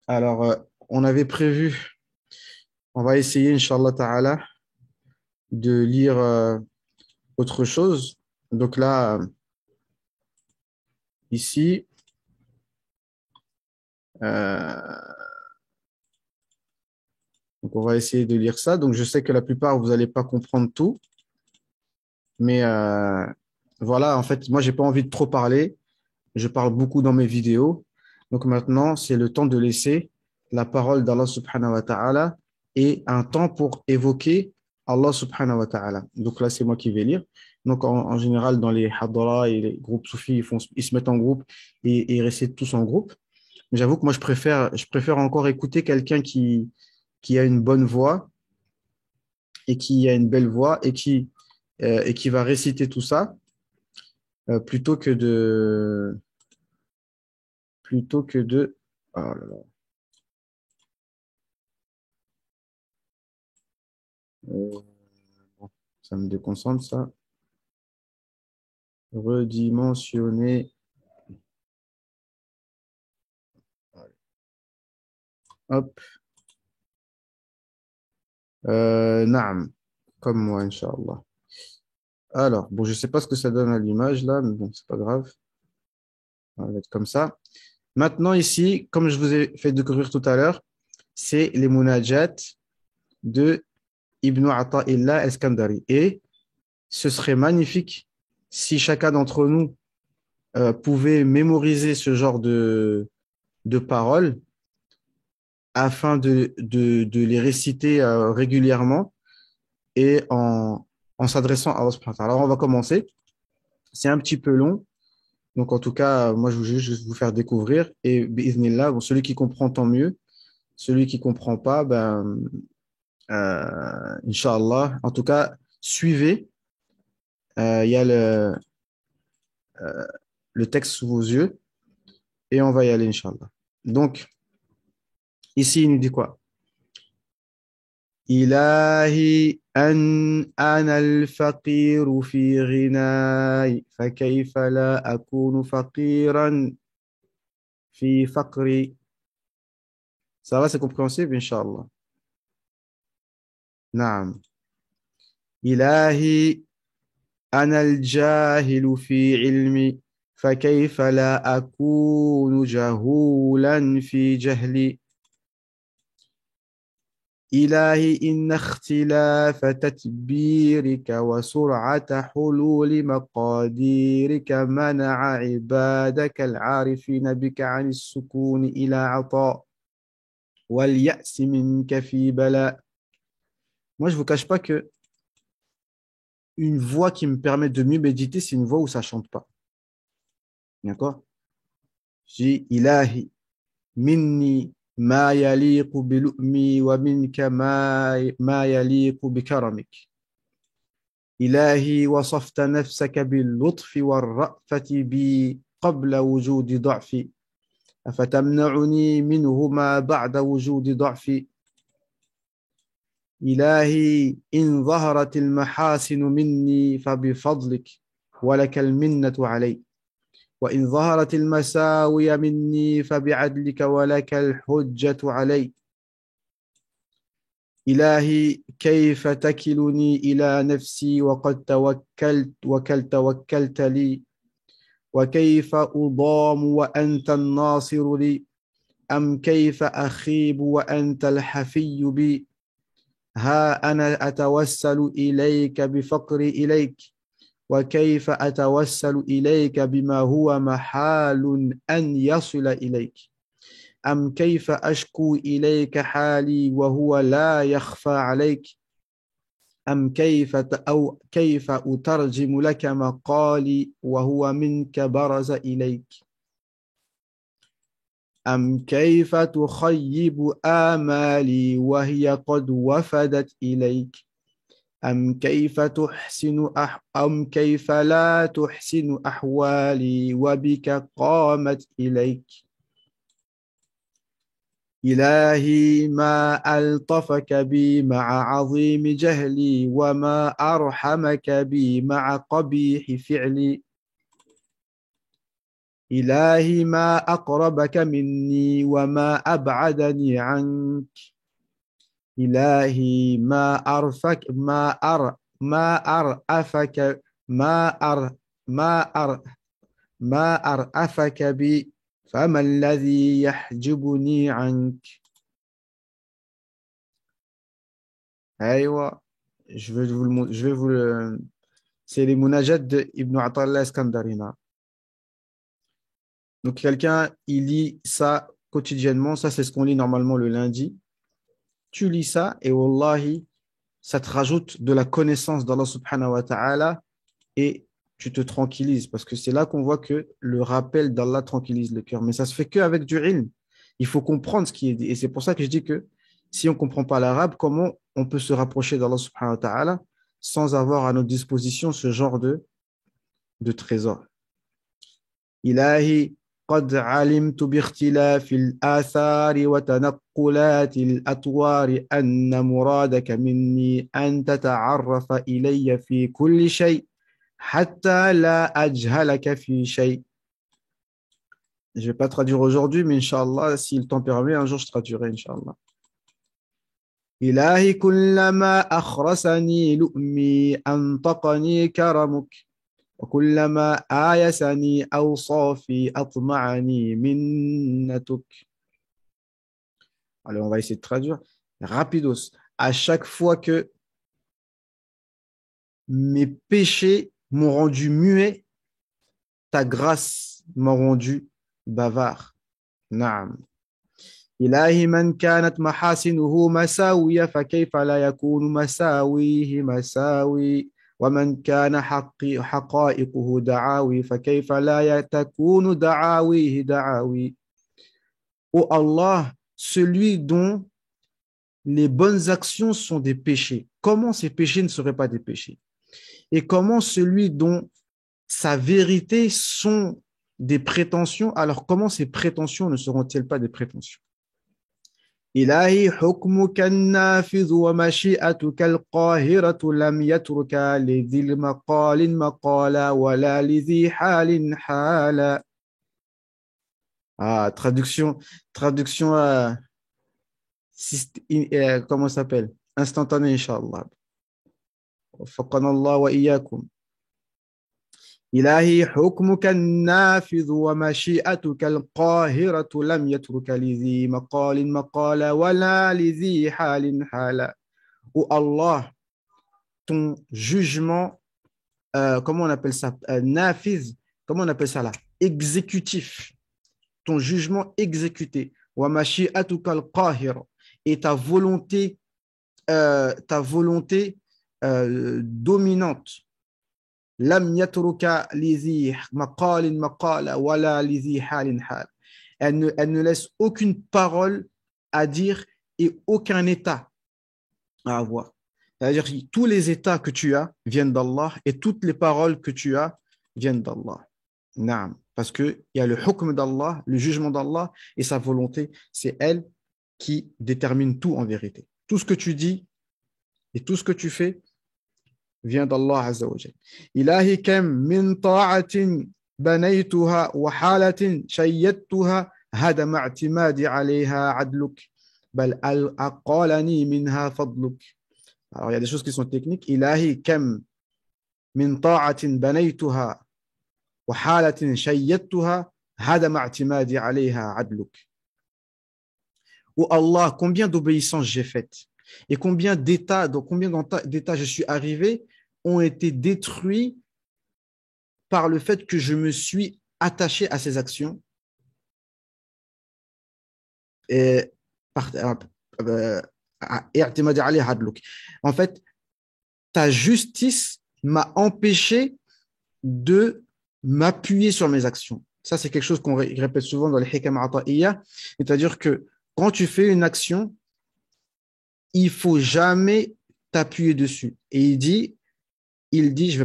Alors, on avait prévu, on va essayer, Inch'Allah Ta'ala, de lire autre chose. Donc là, ici, euh, donc on va essayer de lire ça. Donc je sais que la plupart, vous n'allez pas comprendre tout, mais voilà, en fait, moi, j'ai pas envie de trop parler. Je parle beaucoup dans mes vidéos. Donc maintenant, c'est le temps de laisser la parole d'Allah subhanahu wa ta'ala et un temps pour évoquer Allah subhanahu wa ta'ala. Donc là, c'est moi qui vais lire. Donc en général, dans les hadara et les groupes soufis, ils se mettent en groupe et ils récitent tous en groupe. Mais j'avoue que moi, je préfère encore écouter quelqu'un qui a une bonne voix et qui a une belle voix et qui va réciter tout ça plutôt que de. Oh là là. Euh, bon, ça me déconcentre, ça. Redimensionner. Hop. Naam. Comme moi, Inch'Allah. Alors, bon, je sais pas ce que ça donne à l'image, là, mais bon, c'est pas grave. On va mettre comme ça. Maintenant, ici, comme je vous ai fait découvrir tout à l'heure, c'est les munajat de Ibn Ata'illah al-Skandari. Et ce serait magnifique si chacun d'entre nous pouvait mémoriser ce genre de paroles afin de les réciter régulièrement et en s'adressant à Allah subhanahu wa ta'ala. Alors, on va commencer. C'est un petit peu long. Donc, en tout cas, moi, je veux juste vous faire découvrir. Et, bi'idhnillah, bon, celui qui comprend, tant mieux. Celui qui comprend pas, ben, Inch'Allah. En tout cas, suivez. Il y a le texte sous vos yeux et on va y aller, Inch'Allah. Donc, ici, il nous dit quoi? إلهي أنا الفقير في غناي فكيف لا أكون فقيرا في فقري. Ça va, c'est compréhensible, Inch'Allah. نعم. إلهي أنا الجاهل في علمي فكيف لا أكون جهولا في جهلي. إلهي إن اختلاف تتبيرك وسرعة حلول مقاديرك منع عبادك العارفين بك عن السكون إلى عطاء واليأس منك في بلاء. Moi, je ne vous cache pas que une voix qui me permet de mieux méditer, c'est une voix où ça ne chante pas. D'accord? J'ai Ilahi, minni ma yaliqu bilu'mi wa minka ma yaliqu bikaramik. إلهي وصفت نفسك باللطف والرأفة بي قبل وجود ضعفي أفتمنعني منهما بعد وجود ضعفي. إلهي إن ظهرت المحاسن مني فبفضلك ولك المنة علي وإن ظهرت المساوي مني فبعدلك ولك الحجة علي. إلهي كيف تكلني إلى نفسي وقد توكلت لي وكيف أضام وأنت الناصر لي أم كيف أخيب وأنت الحفي بي. ها أنا أتوسل إليك بفقري إليك وكيف أتوسل إليك بما هو محال أن يصل إليك. أم كيف أشكو إليك حالي وهو لا يخفى عليك. أم أو كيف أترجم لك مقالي وهو منك برز إليك. أم كيف تخيب آمالي وهي قد وفدت إليك. أم كيف لا تحسن أحوالي وبك قامت إليك. إلهي ما ألطفك بي مع عظيم جهلي وما أرحمك بي مع قبيح فعلي. إلهي ما أقربك مني وما أبعدني عنك إلهي ما أرأفك ما أر ما أر ما أرأفك بي فما الذي يحجبني عنك أيوة je vais vous le c'est les munajat d'Ibn Atallah Iskandarina. Donc quelqu'un il lit ça quotidiennement, ça c'est ce qu'on lit normalement le lundi. Tu lis ça et wallahi ça te rajoute de la connaissance d'Allah subhanahu wa ta'ala et tu te tranquillises parce que c'est là qu'on voit que le rappel d'Allah tranquillise le cœur. Mais ça se fait qu'avec du ilm. Il faut comprendre ce qui est dit. Et c'est pour ça que je dis que si on ne comprend pas l'arabe, comment on peut se rapprocher d'Allah subhanahu wa ta'ala sans avoir à notre disposition ce genre de trésor. إلهي قد علمت باختلاف الآثار وتنقلات الأطوار أن مرادك مني أن تتعرف إلي في كل شيء حتى لا أجهلك في شيء. Je ne vais pas traduire aujourd'hui, mais Inch'Allah, si le temps permet, un jour je traduirai, Inch'Allah. إلهي كلما أخرسني لؤمي أنطقني كرمك وكلما آيسني أوصافي أطمعني منتك. Alors, on va essayer de traduire. Rapidos. À chaque fois que mes péchés m'ont rendu muet, ta grâce m'a rendu bavard. Naam. إلهي من كانت محاسنه مساوية فكيف لا يكون مساويه مساوي ومن كان حقائقه دعاوي فكيف لا تكون دعاويه دعاوي. Ô Allah, celui dont les bonnes actions sont des péchés, comment ces péchés ne seraient pas des péchés? Et comment celui dont sa vérité sont des prétentions, alors comment ces prétentions ne seront-elles pas des prétentions? إلهي حكمك النافذ ومشيئتك القاهرة لم يترك لذي المقال مقالا ولا لذي حال حالا. Ah, traduction comment ça s'appelle? Instantanée, Inch'Allah. وفقنا الله وإياكم. إلهي حكمك النافذ ومشيئتك القاهرة لم يترك لذي مقال مقالا ولا لذي حال حالا. Ô Allah, ton jugement, comment on appelle ça? Nafiz, comment on appelle ça là? Exécutif. Ton jugement exécuté. Wa mashi'atuka al-qahira. Et ta volonté dominante. Lam yatruka lizi maqalin maqala wala lizi halin hal. Elle ne laisse aucune parole à dire et aucun état à avoir. C'est-à-dire que tous les états que tu as viennent d'Allah et toutes les paroles que tu as viennent d'Allah. Naam. Parce qu'il y a le hukm d'Allah, le jugement d'Allah et sa volonté, c'est elle qui détermine tout en vérité. Tout ce que tu dis et tout ce que tu fais vient d'Allah Azza wa Jal. Ilahi kam min ta'atin banaytuha wa halatin shayyadtuha hada ma'timadi alayha adluk bal aqalani minha fadluk. Alors il y a des choses qui sont techniques. Ilahi kam min ta'atin banaytuha wa halatin shayyadtuha hada ma'timadi alayha adluk. Oh Allah, combien d'obéissances j'ai faites et combien d'états je suis arrivé ont été détruits par le fait que je me suis attaché à ces actions et en fait, ta justice m'a empêché de m'appuyer sur mes actions. Ça, c'est quelque chose qu'on répète souvent dans les hikam ata'iyya, c'est-à-dire que quand tu fais une action, il faut jamais t'appuyer dessus. Et il dit, je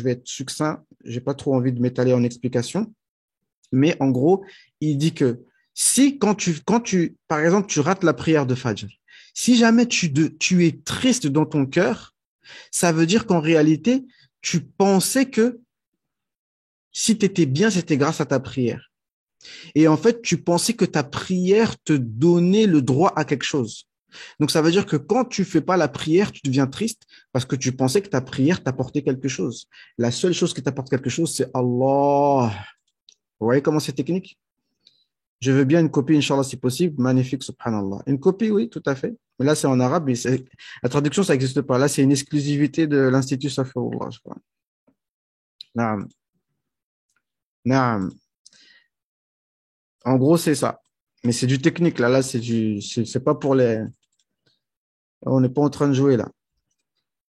vais être succinct, j'ai pas trop envie de m'étaler en explication, mais en gros, il dit que si quand tu, par exemple, tu rates la prière de Fajr, si jamais tu es triste dans ton cœur, ça veut dire qu'en réalité, tu pensais que Si tu étais bien, c'était grâce à ta prière. Et en fait, tu pensais que ta prière te donnait le droit à quelque chose. Donc, ça veut dire que quand tu fais pas la prière, tu deviens triste parce que tu pensais que ta prière t'apportait quelque chose. La seule chose qui t'apporte quelque chose, c'est Allah. Vous voyez comment c'est technique? Je veux bien une copie, Inch'Allah, si possible. Magnifique, subhanallah. Une copie, oui, tout à fait. Mais là, c'est en arabe. La traduction, ça n'existe pas. Là, c'est une exclusivité de l'Institut Safirullah, je crois. Naam. Naam. En gros, c'est ça. Mais c'est du technique, là. Là, c'est pas pour les. On n'est pas en train de jouer, là.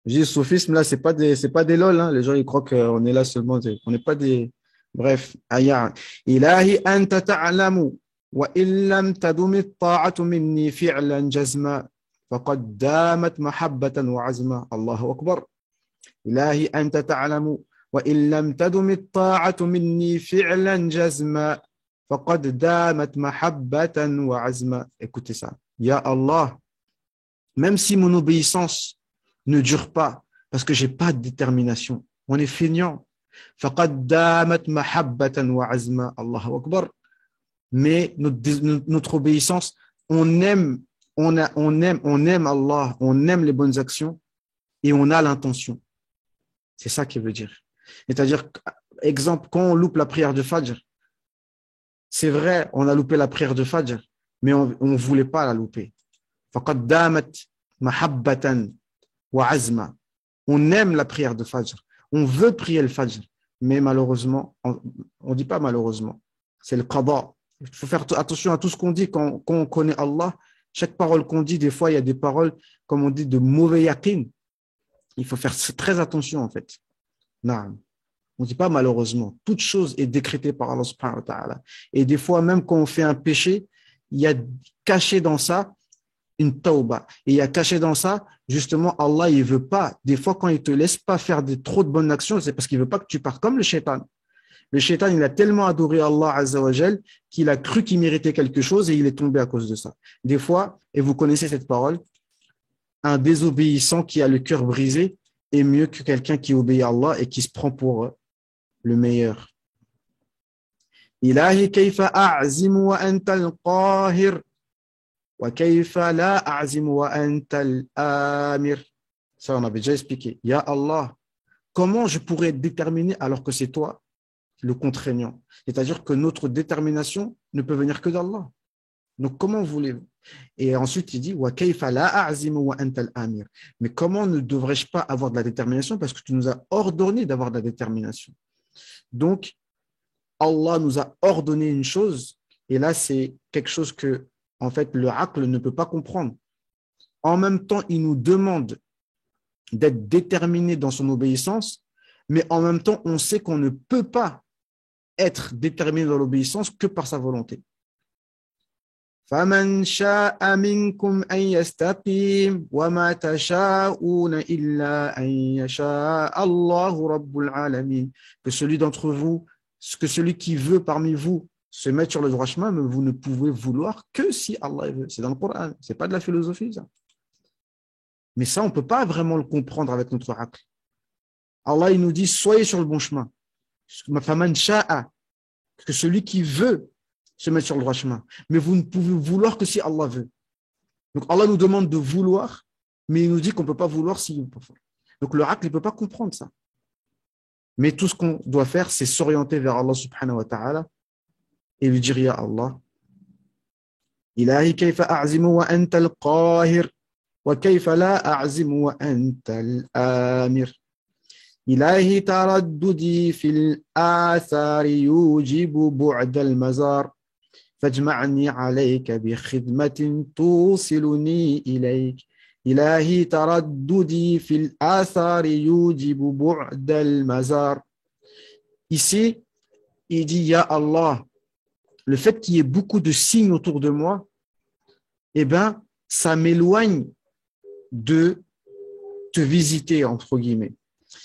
Je dis, le soufisme, là, c'est pas des lol, hein. Les gens, ils croient qu'on est là seulement. On n'est pas des. Bref. Aya. Ilahi anta ta'lamu. وإن لم تدم الطاعة مني فعلا جزما فقد دامت محبة وعزما الله أكبر إلهي أنت تعلم وإن لم تدم الطاعة مني فعلا جزما فقد دامت محبة وعزما. Écoutez ça. Ya Allah, même si mon obéissance ne dure pas, parce que j'ai pas de détermination, on est feignant. فقد دامت محبة وعزما. الله أكبر. Mais notre obéissance, on aime, on aime Allah, on aime les bonnes actions et on a l'intention. C'est ça qui veut dire. C'est-à-dire, exemple, quand on loupe la prière de Fajr, c'est vrai, on a loupé la prière de Fajr, mais on ne voulait pas la louper. فَقَدْ دَامَتْ مَحَبَّةً وَعَزْمًا. On aime la prière de Fajr, on veut prier le Fajr, mais malheureusement, on ne dit pas malheureusement, c'est le qada. Il faut faire attention à tout ce qu'on dit quand on connaît Allah. Chaque parole qu'on dit, des fois, il y a des paroles, comme on dit, de mauvais yaqin. Il faut faire très attention, en fait. Non. On ne dit pas malheureusement. Toute chose est décrétée par Allah subhanahu wa ta'ala. Et des fois, même quand on fait un péché, il y a caché dans ça une tauba. Et il y a caché dans ça, justement, Allah, il veut pas. Des fois, quand il te laisse pas faire trop de bonnes actions, c'est parce qu'il veut pas que tu partes comme le shaitan. Le shaitan, il a tellement adoré Allah Azza wa Jal qu'il a cru qu'il méritait quelque chose et il est tombé à cause de ça. Des fois, et vous connaissez cette parole, un désobéissant qui a le cœur brisé est mieux que quelqu'un qui obéit à Allah et qui se prend pour le meilleur. Ilahi kayfa a'zimu wa anta al-qahir wa kayfa la a'zimu wa anta al-amir. Ça, on avait déjà expliqué. Ya Allah, comment je pourrais être déterminé alors que c'est toi le contraignant? C'est-à-dire que notre détermination ne peut venir que d'Allah. Donc, comment voulez-vous? Et ensuite, il dit, wa kayfa la a'zimu wa anta al-amir. Mais comment ne devrais-je pas avoir de la détermination parce que tu nous as ordonné d'avoir de la détermination. Donc, Allah nous a ordonné une chose, et là, c'est quelque chose que, en fait, le aql ne peut pas comprendre. En même temps, il nous demande d'être déterminé dans son obéissance, mais en même temps, on sait qu'on ne peut pas être déterminé dans l'obéissance que par sa volonté. فَمَنْ شَاءَ مِنْكُمْ أَنْ يَسْتَقِيمَ وَمَا تَشَاءُونَ إِلَّا أَنْ يَشَاءَ اللَّهُ رَبُّ الْعَالَمِينَ. Que celui d'entre vous, que celui qui veut parmi vous se mettre sur le droit chemin, mais vous ne pouvez vouloir que si Allah veut. C'est dans le Coran, c'est pas de la philosophie, ça. Mais ça, on peut pas vraiment le comprendre avec notre aql. Allah, il nous dit, soyez sur le bon chemin. فَمَنْ شَاءَ, que celui qui veut se mettre sur le droit chemin. Mais vous ne pouvez vouloir que si Allah veut. Donc Allah nous demande de vouloir, mais il nous dit qu'on ne peut pas vouloir s'il veut pas faire. Donc le aql ne peut pas comprendre ça. Mais tout ce qu'on doit faire, c'est s'orienter vers Allah subhanahu wa ta'ala et lui dire, Ya Allah, Ilahi kayfa a'zimu wa anta al-qahir wa kayfa la a'zimu wa anta al-amir. Ilahi taraddudi fil athari yujibu bu'da al-mazar. فاجمعني عليك بخدمة توصلني إليك إلهي ترددي في الآثار يوجب بعد المزار. Ici, il dit, Ya Allah, le fait qu'il y ait beaucoup de signes autour de moi, eh ben, ça m'éloigne de te visiter, entre guillemets.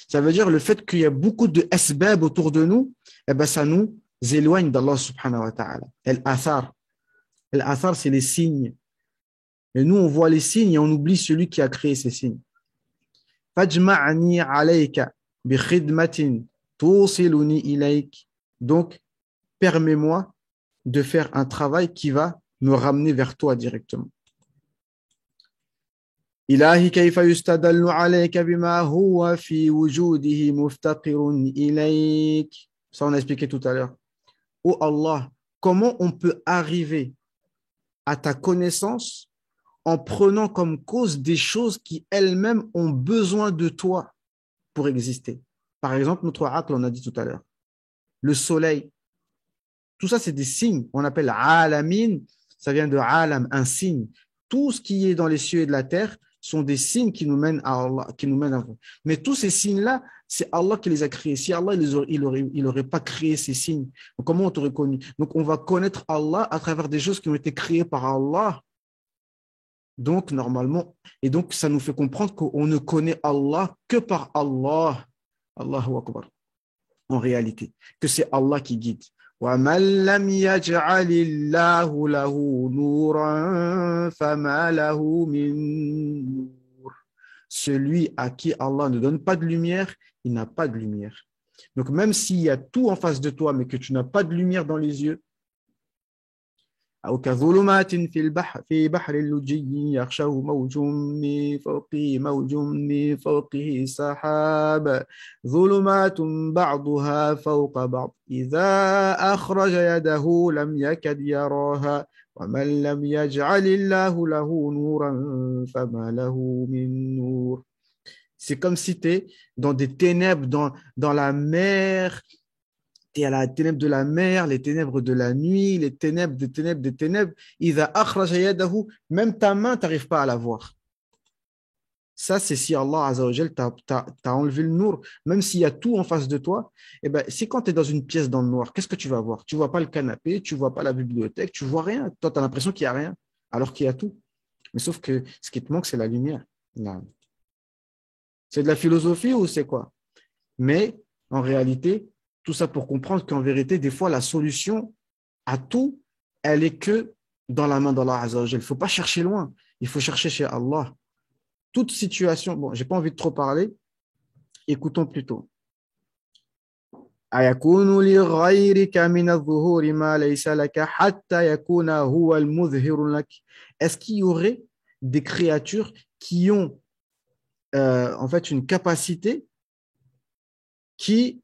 Ça veut dire le fait qu'il y a beaucoup de asbab autour de nous, eh ben, ça nous éloigne d'Allah subhanahu wa ta'ala. Al-athar. Al-athar, c'est les signes. Et nous, on voit les signes et on oublie celui qui a créé ces signes. Fajma'ani alayka bi khidmatin توصلني إليك. Donc, permets-moi de faire un travail qui va me ramener vers toi directement. إلهي كيف يستدل عليك بما هو في وجوده مفتقر إليك. Ça, on a expliqué tout à l'heure. Oh Allah, comment on peut arriver à ta connaissance en prenant comme cause des choses qui elles-mêmes ont besoin de toi pour exister. Par exemple, notre aql, on a dit tout à l'heure, le soleil, tout ça, c'est des signes. On appelle alamin, ça vient de alam, un signe. Tout ce qui est dans les cieux et de la terre sont des signes qui nous mènent à Allah, qui nous mènent à vous. Mais tous ces signes-là, c'est Allah qui les a créés. Si Allah, il aurait pas créé ces signes, donc comment on t'aurait connu? Donc, on va connaître Allah à travers des choses qui ont été créées par Allah. Donc, normalement, et donc, ça nous fait comprendre qu'on ne connaît Allah que par Allah. Allahu Akbar. En réalité, que c'est Allah qui guide. وَمَنْ لَمْ يَجْعَلِ اللَّهُ لَهُ نُورًا فَمَا لَهُ مِنْ نُورٍ. Celui à qui Allah ne donne pas de lumière, il n'a pas de lumière. Donc, même s'il y a tout en face de toi, mais que tu n'as pas de lumière dans les yeux, أو كظلمات في بحر اللجي يغشاه موج من فوقه موج من فوقه سحاب ظلمات بعضها فوق بعض إذا أخرج يده لم يكد يراها ومن لم يجعل الله له نورا فما له من نور. C'est comme si tu es dans des ténèbres, dans la mer. Tu es à la ténèbre de la mer, les ténèbres de la nuit, les ténèbres des ténèbres des ténèbres. Même ta main, tu n'arrives pas à la voir. Ça, c'est si Allah Azza wa Jal t'a enlevé le nour, même s'il y a tout en face de toi. Eh ben, c'est quand tu es dans une pièce dans le noir, qu'est-ce que tu vas voir? Tu ne vois pas le canapé, tu ne vois pas la bibliothèque, tu ne vois rien. Toi, tu as l'impression qu'il n'y a rien, alors qu'il y a tout. Mais sauf que ce qui te manque, c'est la lumière. Non. C'est de la philosophie ou c'est quoi? Mais en réalité, tout ça pour comprendre qu'en vérité, des fois, la solution à tout, elle est que dans la main d'Allah Azza wa Jal. Il ne faut pas chercher loin. Il faut chercher chez Allah. Toute situation, bon, je n'ai pas envie de trop parler. Écoutons plutôt. أيكون لغيرك من الظهور ما ليس لك حتى يكون هو المظهر لك. Est-ce qu'il y aurait des créatures qui ont en fait une capacité qui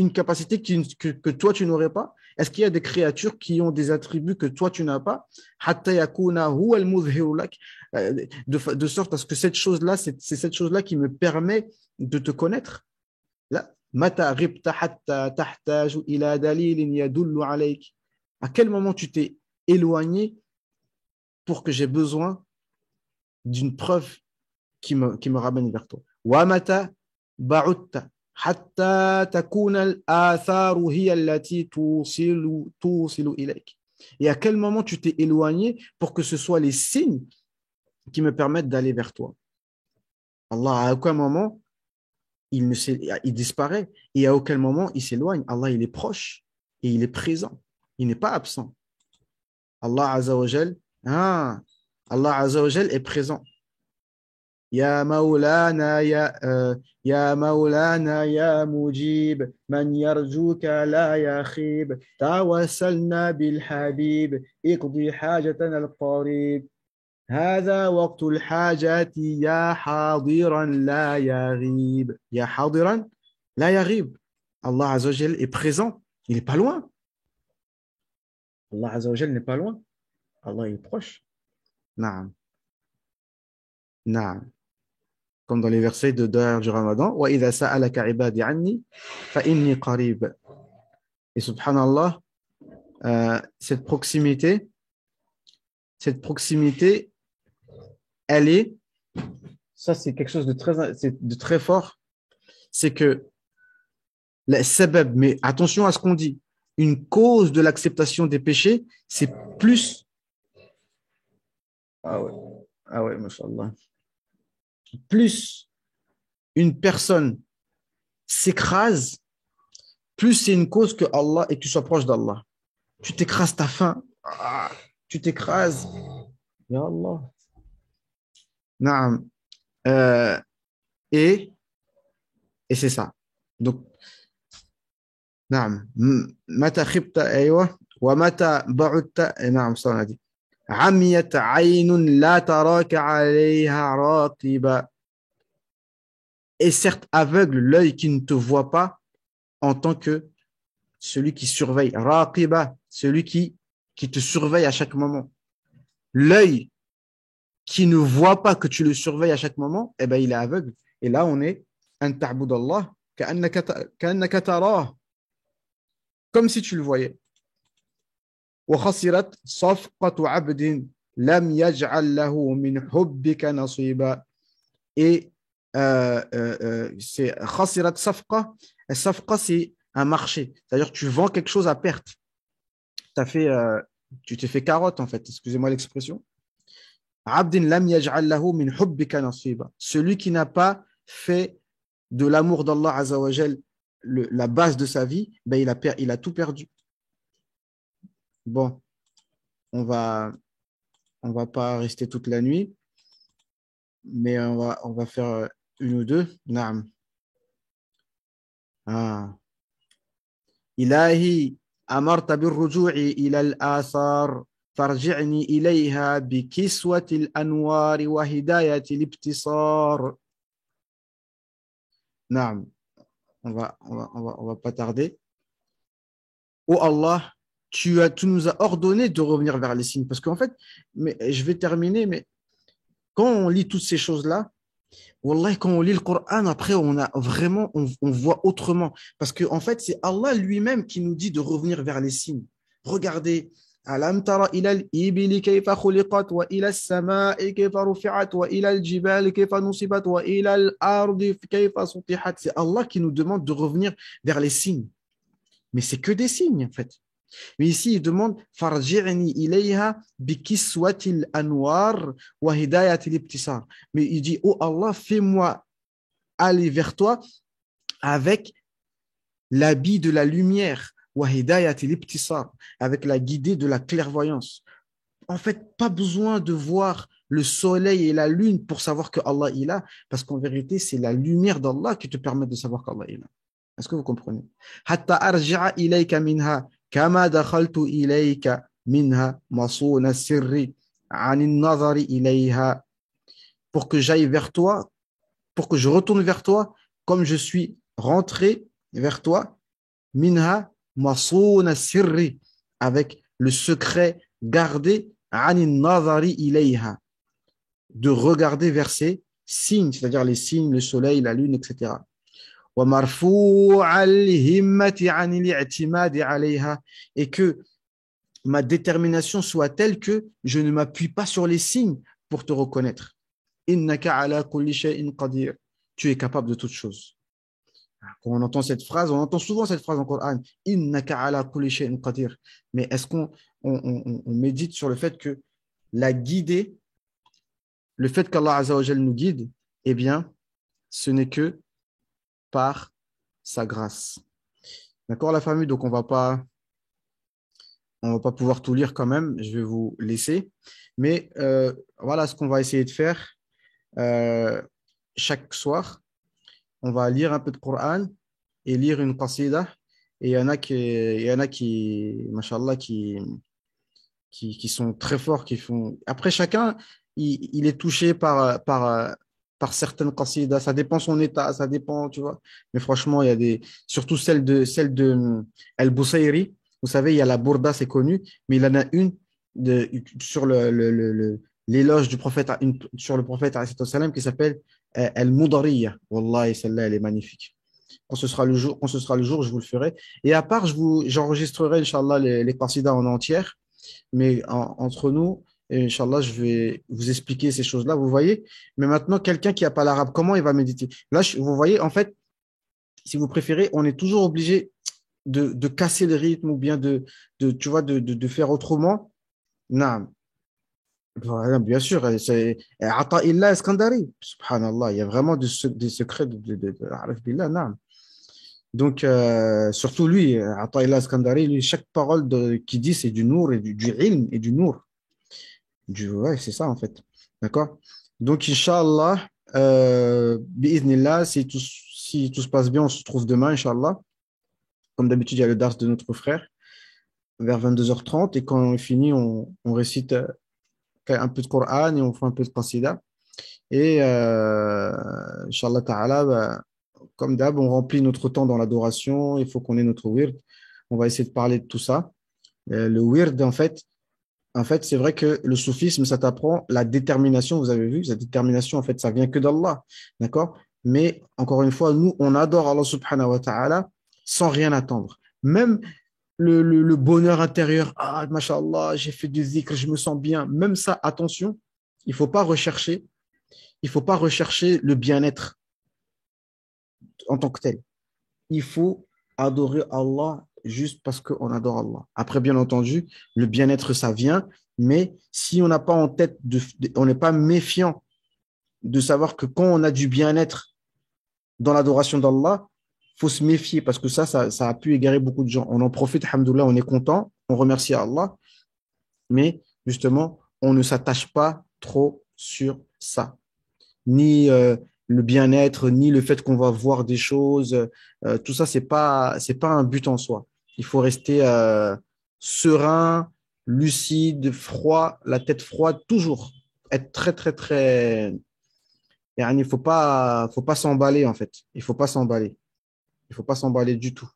une capacité que toi tu n'aurais pas? Est-ce qu'il y a des créatures qui ont des attributs que toi tu n'as pas? De sorte à ce que cette chose-là, c'est cette chose-là qui me permet de te connaître. Là, à quel moment tu t'es éloigné pour que j'ai besoin d'une preuve qui me ramène vers toi? ومتى بعدت حتى تكون الآثار هي التي توصل إليك. Et à quel moment tu t'es éloigné pour que ce soit les signes qui me permettent d'aller vers toi? Allah, à aucun moment, il disparaît et à aucun moment, il s'éloigne. Allah, il est proche et il est présent. Il n'est pas absent. Allah Azza wa Jal, Allah Azza wa Jal est présent. يا مولانا يا مولانا يا مجيب من يرجوك لا يخيب توسلنا بالحبيب اقضي حاجتنا القريب هذا وقت الحاجات يا حاضرا لا يغيب يا حاضرا لا يغيب. Allah Azza wa Jal est présent, il n'est pas loin. Allah Azza wa Jal n'est pas loin, Allah est proche. Naam. Naam. Comme dans les versets de dehors du Ramadan, وَإِذَا سَأَلَكَ عِبَادِي عَنِّي فَإِنِّي قَرِيبٌ. Et subhanallah, cette proximité, elle est, ça c'est quelque chose de très fort, c'est que la sabab, mais attention à ce qu'on dit, une cause de l'acceptation des péchés, c'est plus, ah ouais, mashallah, plus une personne s'écrase, plus c'est une cause que Allah et que tu sois proche d'Allah. Tu t'écrases ta faim, tu t'écrases. Ya Allah. Naam. Et Et c'est ça. Donc, نعم متى خبت أيوة ومتى بعدت نعم صح on a dit عميت عين لا تراك عليها راقبا. Et certes aveugle l'œil qui ne te voit pas en tant que celui qui surveille. Raqiba, celui qui te surveille à chaque moment. L'œil qui ne voit pas que tu le surveilles à chaque moment, eh ben, il est aveugle. Et là, on est an ta'bud Allah ka'annaka tarah, comme si tu le voyais. وخسرت صفقة عبد لم يجعل له من حبك نصيبا. Et c'est khasirat safqa. Et safqa, c'est un marché. C'est-à-dire que tu vends quelque chose à perte. T'as fait, tu t'es fait carotte, en fait. Excusez-moi l'expression. Abdin lam yaj'al lahu min hubbika nasiba. Celui qui n'a pas fait de l'amour d'Allah Azza wa Jal la base de sa vie, ben il a tout perdu. Bon, on va, on va pas rester toute la nuit, mais on va faire une ou deux. Naam. Ah. إلهي أمرت بالرجوع إلى الآثار فارجعني إليها بكسوة الأنوار وهداية الابتصار. نعم, on va pas tarder. Oh Allah, tu nous as ordonné de revenir vers les signes. Parce qu'en fait, mais je vais terminer, mais quand on lit toutes ces choses-là, Wallah, quand on lit le Coran, après, on voit autrement. Parce qu'en fait, c'est Allah lui-même qui nous dit de revenir vers les signes. Regardez. Alam tara ila al-ibili kayfa khuliqat wa ila as-sama'i kayfa rufi'at wa ila al-jibali kayfa nusibat wa ila al-ardi kayfa sutihat. C'est Allah qui nous demande de revenir vers les signes. Mais c'est que des signes, en fait. Mais ici, il demande farji'ni ilayha bikiswatil anwar wa hidayatil ibtisar. Mais il dit, oh Allah, fais-moi aller vers toi avec l'habit de la lumière, wa hidayatil ibtisar, avec la guidée de la clairvoyance. En fait, pas besoin de voir le soleil et la lune pour savoir que Allah est là, parce qu'en vérité, c'est la lumière d'Allah qui te permet de savoir qu'Allah est là. Est-ce que vous comprenez? Hatta arji'a ilayka minha كما دخلت إليك منها مصون السر عن النظر إليها. Pour que j'aille vers toi, pour que je retourne vers toi, comme je suis rentré vers toi, minha مصون السر, avec le secret gardé عن النظر إليها, de regarder vers ces signes, c'est-à-dire les signes, le soleil, la lune, etc. ومرفوع الهمة عن الاعتماد عليها, et que ma détermination soit telle que je ne m'appuie pas sur les signes pour te reconnaître. Innaka ala kulli shay'in qadir. Tu es capable de toutes choses. Quand on entend cette phrase, on entend souvent cette phrase dans le Coran. Innaka ala kulli shay'in qadir. Mais est-ce qu'on médite sur le fait que la guider, le fait qu'Allah Azza wa Jal nous guide, eh bien, ce n'est que par sa grâce. D'accord, la famille? Donc, on va pas pouvoir tout lire quand même. Je vais vous laisser. Mais voilà ce qu'on va essayer de faire. Chaque soir, on va lire un peu de Coran et lire une qasida. Et il y en a qui, mashallah, qui sont très forts, qui font. Après, chacun, il est touché par certaines qasidas. Ça dépend son état, ça dépend, tu vois. Mais franchement, il y a surtout celle de Al-Busayri. Vous savez, il y a la Bourda, c'est connu, mais il y en a une sur l'éloge du prophète, sur le prophète alayhi salam, qui s'appelle Al-Mudariya. Wallahi, celle-là, elle est magnifique. Quand ce sera le jour, je vous le ferai. Et à part, j'enregistrerai, Inch'Allah, les qasidas en entière. Mais entre nous, Inch'Allah, je vais vous expliquer ces choses-là, vous voyez. Mais maintenant, quelqu'un qui n'a pas l'arabe, comment il va méditer? Là, vous voyez, en fait, si vous préférez, on est toujours obligé de casser le rythme ou bien tu vois, de faire autrement. Non, voilà, bien sûr, c'est Ata'illah Iskandari. Subhanallah, il y a vraiment des secrets Arif Billah, non. Donc, surtout lui, Ata'illah Iskandari, lui, chaque parole qu'il dit, c'est du nour et du ilm et du nour. Ouais, c'est ça en fait. D'accord? Donc, Inch'Allah, bi'idhnillah, si tout se passe bien, on se retrouve demain, Inch'Allah. Comme d'habitude, il y a le dars de notre frère vers 22h30. Et quand on finit, on récite un peu de Coran et on fait un peu de Qasida. Et Inch'Allah Ta'ala, bah, comme d'hab, on remplit notre temps dans l'adoration. Il faut qu'on ait notre wird. On va essayer de parler de tout ça. Le wird, en fait, c'est vrai que le soufisme, ça t'apprend la détermination. Vous avez vu, cette détermination, en fait, ça vient que d'Allah. D'accord? Mais encore une fois, nous, on adore Allah subhanahu wa ta'ala sans rien attendre. Même le bonheur intérieur, ah, mashallah, j'ai fait du zikr, je me sens bien. Même ça, attention, il faut pas rechercher, il faut pas rechercher le bien-être en tant que tel. Il faut adorer Allah juste parce qu'on adore Allah. Après, bien entendu, le bien-être, ça vient, mais si on n'a pas en tête, on n'est pas méfiant de savoir que quand on a du bien-être dans l'adoration d'Allah, il faut se méfier parce que ça a pu égarer beaucoup de gens. On en profite, alhamdoulilah, on est content, on remercie Allah, mais justement, on ne s'attache pas trop sur ça. Ni le bien-être, ni le fait qu'on va voir des choses. Tout ça, c'est pas un but en soi. Il faut rester serein, lucide, froid, la tête froide, toujours. Être très, très, très. Il faut pas s'emballer, en fait. Il faut pas s'emballer. Il faut pas s'emballer du tout.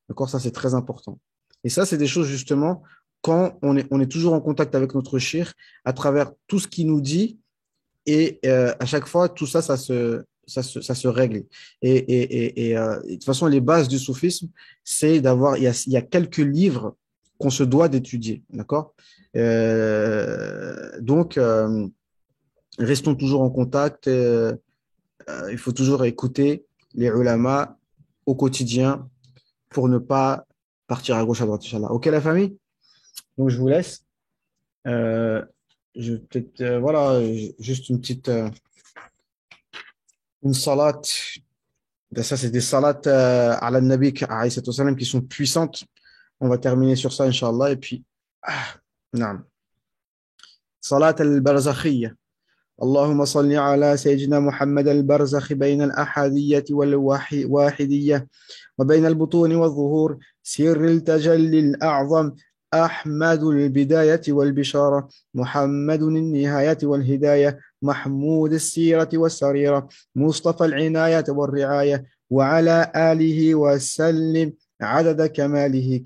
D'accord? Ça, c'est très important. Et ça, c'est des choses, justement, quand on est toujours en contact avec notre shir, à travers tout ce qu'il nous dit, et à chaque fois, tout ça, ça se règle. Et de toute façon, les bases du soufisme, c'est d'avoir, il y a quelques livres qu'on se doit d'étudier, d'accord? Donc, restons toujours en contact. Il faut toujours écouter les ulama au quotidien pour ne pas partir à gauche, à droite, Inch'Allah. Ok, la famille? Donc, je vous laisse. Euh, je vais peut-être, voilà, juste une salat. Ben, ça, c'est des salats à la Nabi alayhi salam qui sont puissantes. On va terminer sur ça, Inch'Allah. Et puis, naam. Salat al-Barzakhiyya. اللهم صل على سيدنا محمد البرزخ بين الأحدية والواحدية وبين البطون والظهور سر التجلي الأعظم أحمد البداية والبشارة محمد النهاية والهداية محمود السيرة والسريرة مصطفى العناية والرعاية وعلى آله وسلم عدد كماله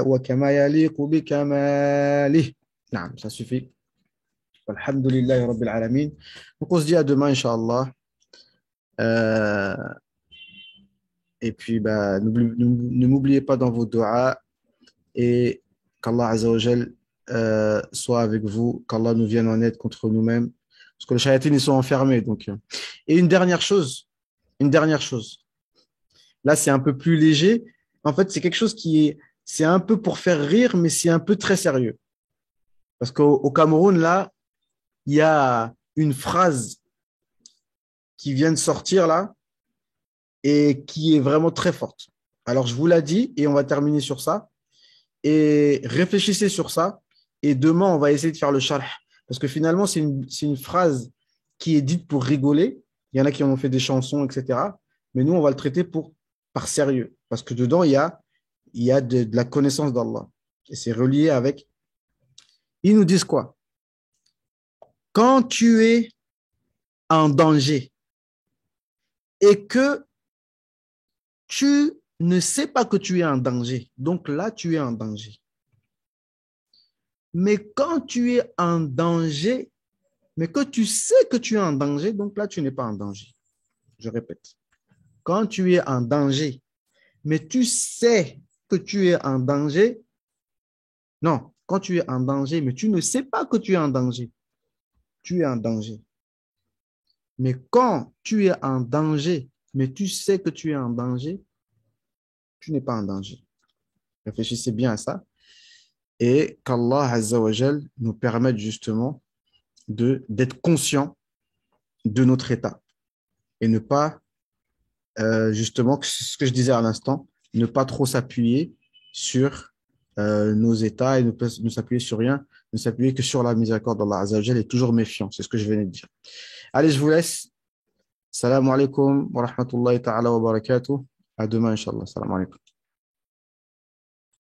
وكما يليق بكماله. نعم, ça suffit. Alhamdulillahi Rabbil Alamin. Donc on se dit à demain, Inch'Allah. Euh, et puis, bah, ne m'oubliez pas dans vos du'as et qu'Allah Azza wa Jal soit avec vous, qu'Allah nous vienne en aide contre nous-mêmes. Parce que les shayatines, ils sont enfermés. Donc. Et une dernière chose. Là, c'est un peu plus léger. En fait, c'est quelque chose c'est un peu pour faire rire, mais c'est un peu très sérieux. Parce qu'au Cameroun, là, il y a une phrase qui vient de sortir là et qui est vraiment très forte. Alors, je vous l'ai dit et on va terminer sur ça. Et réfléchissez sur ça. Et demain, on va essayer de faire le sharh. Parce que finalement, c'est une phrase qui est dite pour rigoler. Il y en a qui en ont fait des chansons, etc. Mais nous, on va le traiter par sérieux. Parce que dedans, il y a de la connaissance d'Allah. Et c'est relié avec. Ils nous disent quoi? Quand tu es en danger et que tu ne sais pas que tu es en danger, donc là, tu es en danger. Mais quand tu es en danger, mais que tu sais que tu es en danger, donc là, tu n'es pas en danger. Je répète. Quand tu es en danger, mais tu sais que tu es en danger, non, quand tu es en danger, mais tu ne sais pas que tu es en danger, tu es en danger. Mais quand tu es en danger, mais tu sais que tu es en danger, tu n'es pas en danger. Réfléchissez bien à ça. Et qu'Allah Azza wa Jal nous permette justement d'être conscient de notre état et ne pas, justement, ce que je disais à l'instant, ne pas trop s'appuyer sur nos états et ne s'appuyer sur rien, ne s'appuyer que sur la miséricorde d'Allah Azza wa Jal et toujours méfiant. C'est ce que je venais de dire. Allez, je vous laisse. Salam alaikum wa rahmatullahi ta'ala wa barakatuh. À demain, Inch'Allah. Salam alaikum.